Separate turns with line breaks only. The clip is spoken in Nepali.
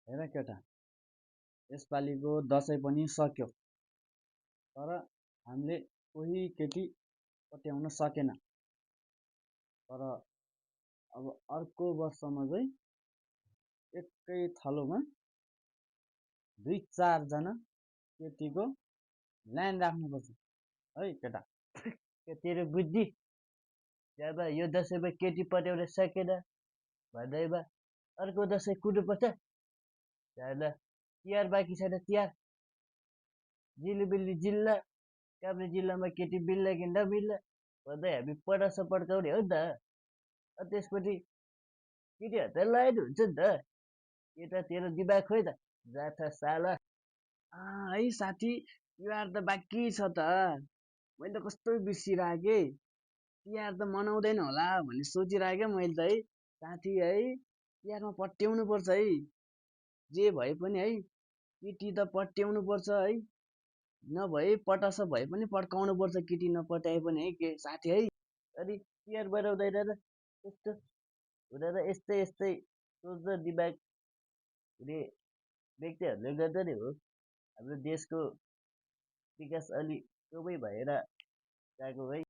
हेर केटा, यसपालिको दसैँ पनि सक्यो, तर हामीले कोही केटी पट्याउन सकेन। तर अब अर्को वर्षमा चाहिँ एकै थलोमा 2-4 जना केटीको लाइन राख्नुपर्छ है केटा।
तेरो बुद्धि जब यो दसैँमा केटी पट्याउन सकेन भन्दैमा अर्को दसैँ कुर्नुपर्छ। तिहार बाँकी छैन, तिहार जिल्ली जिल्ला काभ्रे जिल्लामा केटी मिल्ला कि नमिल्ला भन्दै हामी पटास पड्काउने हो नि त। त्यसपछि केटीहरू त लाइन हुन्छ नि त। केटा तेरो दिमाग खोइ त जाथा साला।
है साथी, तिहार त बाँकी छ त। मैले त कस्तो बिर्सिरहेँ के। तिहार त मनाउँदैन होला भन्ने सोचिरहेँ क्या मैले त है साथी है। तिहारमा पट्याउनु पर्छ है, जे भए पनि है। केटी त पट्याउनु पर्छ है, नभए पटास भए पनि पड्काउनु पर्छ केटी नपट्याए पनि है के साथी है।
अनि तिहार बनाउँदैन र यस्तो हुन त यस्तै यस्तै सोच्न दिमाग हुने व्यक्तिहरूले गर्दा नि हो हाम्रो देशको विकास अलि कमै भएर गएको है।